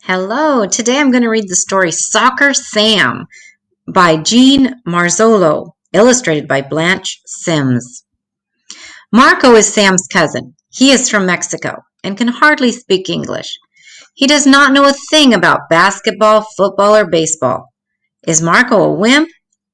Hello, today I'm going to read the story Soccer Sam by Jean Marzollo, illustrated by Blanche Sims. Marco is Sam's cousin. He is from Mexico and can hardly speak English. He does not know a thing about basketball, football, or baseball. Is Marco a wimp?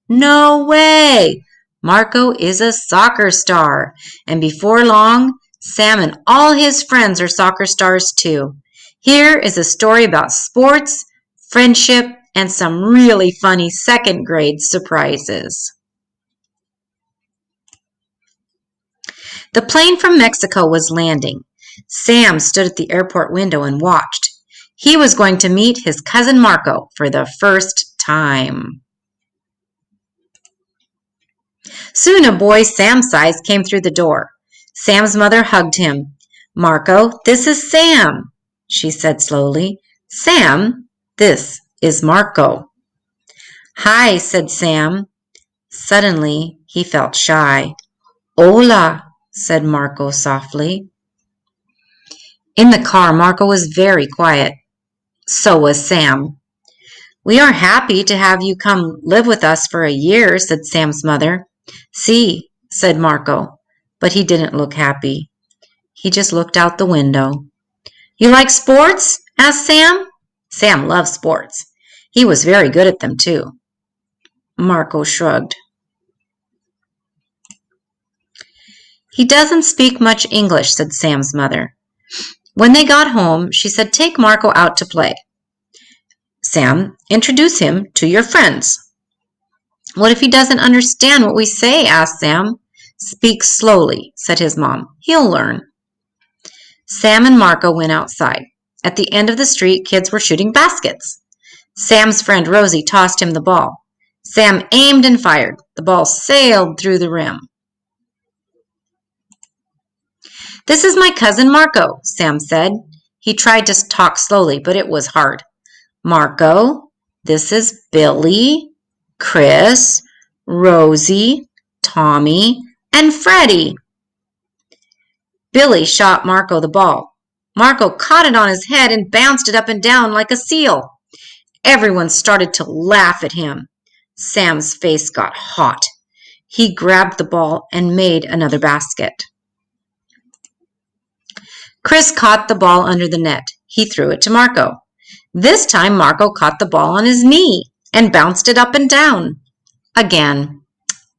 No way! Marco is a soccer star, and before long, Sam and all his friends are soccer stars too. Here is a story about sports, friendship, and some really funny second grade surprises. The plane from Mexico was landing. Sam stood at the airport window and watched. He was going to meet his cousin Marco for the first time. Soon a boy Sam's size came through the door. Sam's mother hugged him. "Marco, this is Sam," she said slowly. "Sam, this is Marco." "Hi," said Sam. Suddenly, he felt shy. "Hola," said Marco softly. In the car, Marco was very quiet. So was Sam. "We are happy to have you come live with us for a year," said Sam's mother. "See," said Marco, but he didn't look happy. He just looked out the window. "You like sports?" asked Sam. Sam loved sports. He was very good at them, too. Marco shrugged. "He doesn't speak much English," said Sam's mother. When they got home, she said, "Take Marco out to play. Sam, introduce him to your friends." "What if he doesn't understand what we say?" asked Sam. "Speak slowly," said his mom. "He'll learn." Sam and Marco went outside. At the end of the street, kids were shooting baskets. Sam's friend Rosie tossed him the ball. Sam aimed and fired. The ball sailed through the rim. "This is my cousin Marco," Sam said. He tried to talk slowly, but it was hard. "Marco, this is Billy, Chris, Rosie, Tommy, and Freddie." Billy shot Marco the ball. Marco caught it on his head and bounced it up and down like a seal. Everyone started to laugh at him. Sam's face got hot. He grabbed the ball and made another basket. Chris caught the ball under the net. He threw it to Marco. This time Marco caught the ball on his knee and bounced it up and down. Again,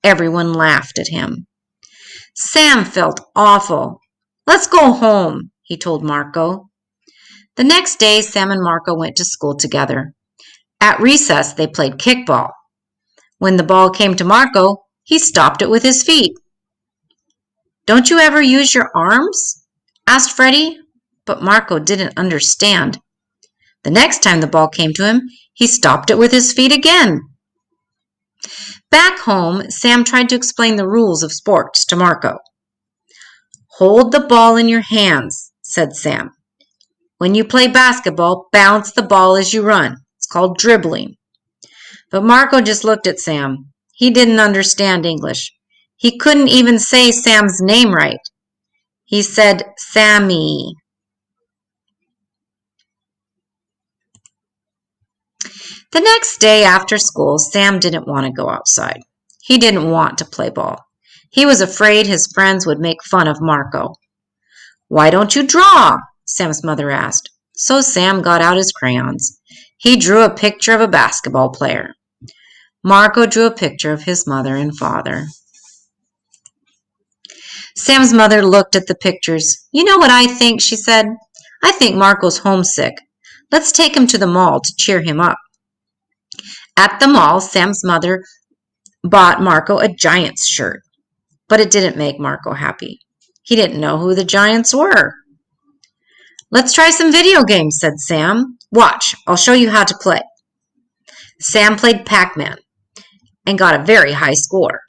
everyone laughed at him. Sam felt awful. "Let's go home," he told Marco. The next day, Sam and Marco went to school together. At recess, they played kickball. When the ball came to Marco, he stopped it with his feet. "Don't you ever use your arms?" asked Freddie, but Marco didn't understand. The next time the ball came to him, he stopped it with his feet again. Back home, Sam tried to explain the rules of sports to Marco. "Hold the ball in your hands," said Sam. "When you play basketball, bounce the ball as you run. It's called dribbling." But Marco just looked at Sam. He didn't understand English. He couldn't even say Sam's name right. He said Sammy. The next day after school, Sam didn't want to go outside. He didn't want to play ball. He was afraid his friends would make fun of Marco. "Why don't you draw?" Sam's mother asked. So Sam got out his crayons. He drew a picture of a basketball player. Marco drew a picture of his mother and father. Sam's mother looked at the pictures. "You know what I think?" she said. "I think Marco's homesick. Let's take him to the mall to cheer him up." At the mall, Sam's mother bought Marco a Giants shirt, but it didn't make Marco happy. He didn't know who the Giants were. "Let's try some video games," said Sam. "Watch, I'll show you how to play." Sam played Pac-Man and got a very high score.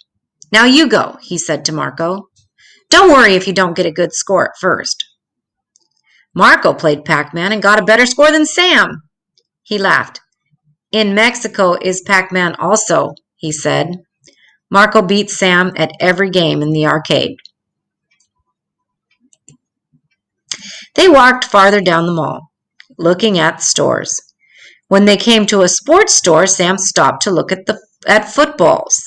"Now you go," he said to Marco. "Don't worry if you don't get a good score at first." Marco played Pac-Man and got a better score than Sam. He laughed. "In Mexico is Pac-Man also," he said. Marco beat Sam at every game in the arcade. They walked farther down the mall. looking at stores. When they came to a sports store, Sam stopped to look at footballs.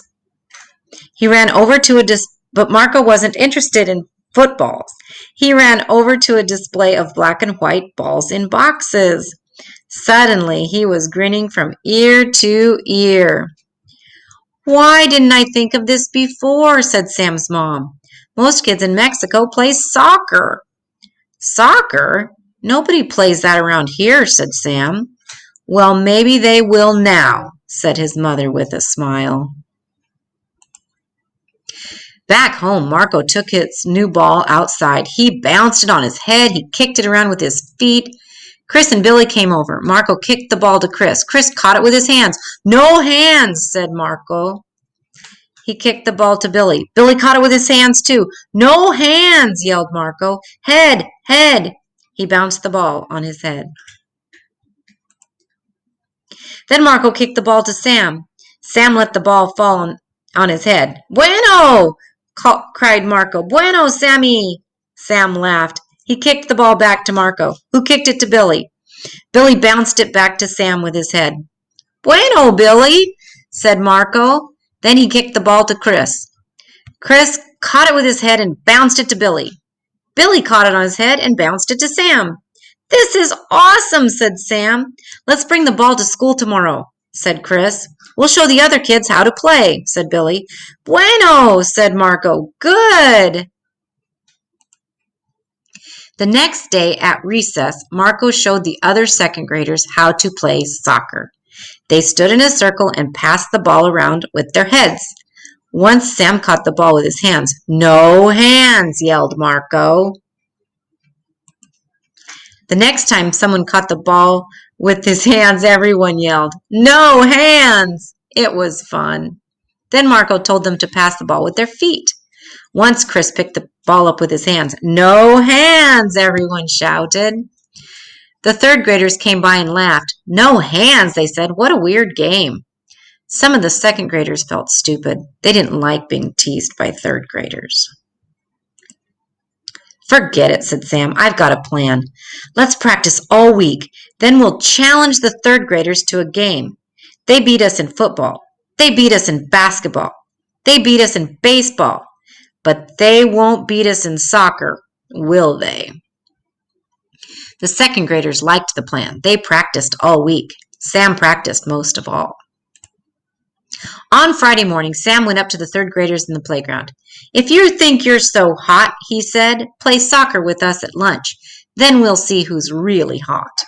He ran over to but Marco wasn't interested in footballs. He ran over to a display of black and white balls in boxes. Suddenly, he was grinning from ear to ear. "Why didn't I think of this before?" said Sam's mom. "Most kids in Mexico play soccer." "Soccer? Nobody plays that around here," said Sam. "Well, maybe they will now," said his mother with a smile. Back home, Marco took his new ball outside. He bounced it on his head. He kicked it around with his feet. Chris and Billy came over. Marco kicked the ball to Chris. Chris caught it with his hands. "No hands," said Marco. He kicked the ball to Billy. Billy caught it with his hands too. "No hands," yelled Marco. "Head, head." He bounced the ball on his head. Then Marco kicked the ball to Sam. Sam let the ball fall on his head. "Bueno!" cried Marco. "Bueno, Sammy!" Sam laughed. He kicked the ball back to Marco, who kicked it to Billy. Billy bounced it back to Sam with his head. "Bueno, Billy," said Marco. Then he kicked the ball to Chris. Chris caught it with his head and bounced it to Billy. Billy caught it on his head and bounced it to Sam. "This is awesome," said Sam. "Let's bring the ball to school tomorrow," said Chris. "We'll show the other kids how to play," said Billy. "Bueno," said Marco. "Good." The next day at recess, Marco showed the other second graders how to play soccer. They stood in a circle and passed the ball around with their heads. Once Sam caught the ball with his hands. "No hands," yelled Marco. The next time someone caught the ball with his hands, everyone yelled, "No hands!" It was fun. Then Marco told them to pass the ball with their feet. Once Chris picked the ball up with his hands. "No hands!" everyone shouted. The third graders came by and laughed. "No hands," they said. "What a weird game." Some of the second graders felt stupid. They didn't like being teased by third graders. "Forget it," said Sam. "I've got a plan. Let's practice all week. Then we'll challenge the third graders to a game. They beat us in football. They beat us in basketball. They beat us in baseball. But they won't beat us in soccer, will they?" The second graders liked the plan. They practiced all week. Sam practiced most of all. On Friday morning, Sam went up to the third graders in the playground. "If you think you're so hot," he said, "play soccer with us at lunch. Then we'll see who's really hot."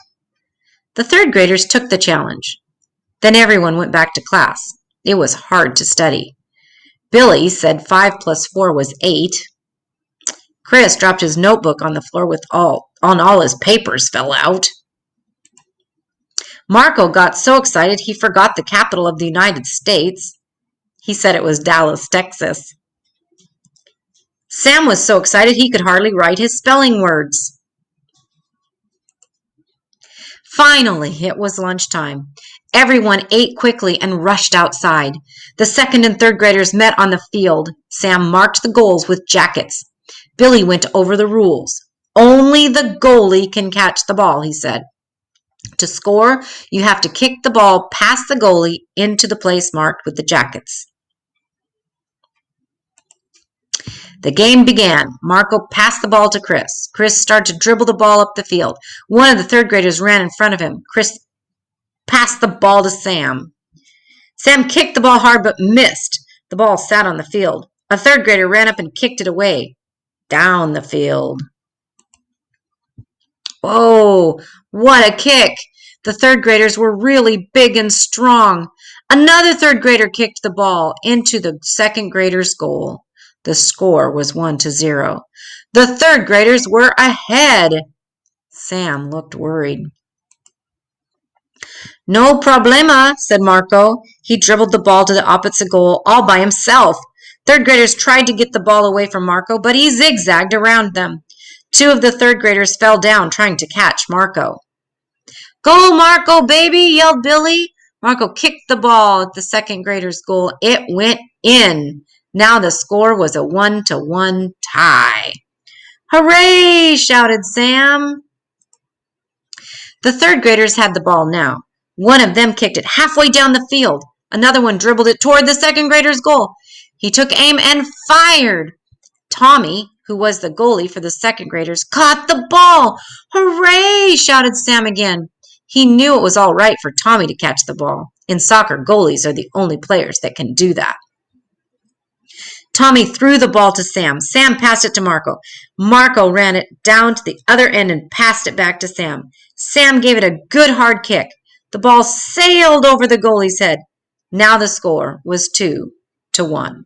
The third graders took the challenge. Then everyone went back to class. It was hard to study. Billy said 5 plus 4 was 8. Chris dropped his notebook on the floor with all his papers fell out. Marco got so excited he forgot the capital of the United States. He said it was Dallas, Texas. Sam was so excited he could hardly write his spelling words. Finally, it was lunchtime. Everyone ate quickly and rushed outside. The second and third graders met on the field. Sam marked the goals with jackets. Billy went over the rules. "Only the goalie can catch the ball," he said. "To score, you have to kick the ball past the goalie into the place marked with the jackets." The game began. Marco passed the ball to Chris. Chris started to dribble the ball up the field. One of the third graders ran in front of him. Chris passed the ball to Sam. Sam kicked the ball hard but missed. The ball sat on the field. A third grader ran up and kicked it away. Down the field. "Whoa, what a kick!" The third graders were really big and strong. Another third grader kicked the ball into the second grader's goal. The score was 1-0. The third graders were ahead. Sam looked worried. "No problema," said Marco. He dribbled the ball to the opposite goal all by himself. Third graders tried to get the ball away from Marco, but he zigzagged around them. 2 of the third graders fell down trying to catch Marco. "Go, Marco, baby," yelled Billy. Marco kicked the ball at the second grader's goal. It went in. Now the score was a 1-1 tie. "Hooray!" shouted Sam. The third graders had the ball now. One of them kicked it halfway down the field. Another one dribbled it toward the second grader's goal. He took aim and fired. Tommy, who was the goalie for the second graders, caught the ball. Hooray! Shouted Sam again. He knew it was all right for Tommy to catch the ball. In soccer, goalies are the only players that can do that. Tommy threw the ball to Sam. Sam passed it to Marco. Marco ran it down to the other end and passed it back to Sam. Sam gave it a good hard kick. The ball sailed over the goalie's head. Now the score was 2-1.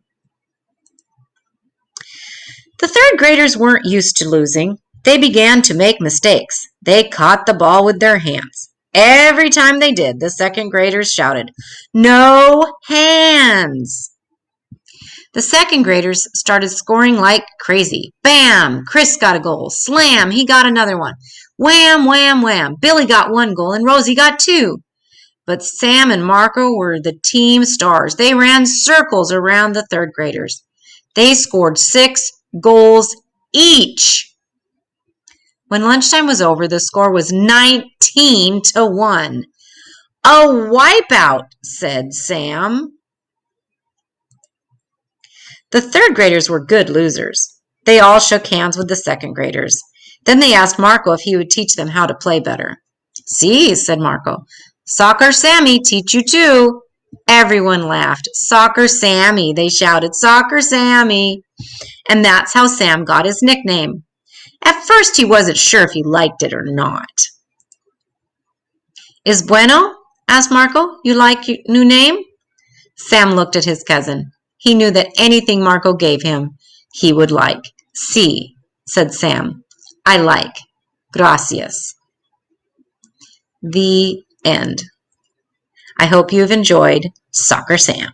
The third graders weren't used to losing. They began to make mistakes. They caught the ball with their hands. Every time they did, the second graders shouted, "No hands!" The second graders started scoring like crazy. Bam! Chris got a goal. Slam! He got another one. Wham, wham, wham. Billy got one goal and Rosie got two. But Sam and Marco were the team stars. They ran circles around the third graders. They scored 6 goals each. When lunchtime was over, the score was 19-1. A wipeout, said Sam. The third graders were good losers. They all shook hands with the second graders. Then they asked Marco if he would teach them how to play better. "See," said Marco. "Soccer Sammy teach you too." Everyone laughed. "Soccer Sammy," they shouted. "Soccer Sammy." And that's how Sam got his nickname. At first he wasn't sure if he liked it or not. "Is bueno?" asked Marco. "You like your new name?" Sam looked at his cousin. He knew that anything Marco gave him, he would like. "Sí," said Sam. "I like. Gracias." The end. I hope you've enjoyed Soccer Sam.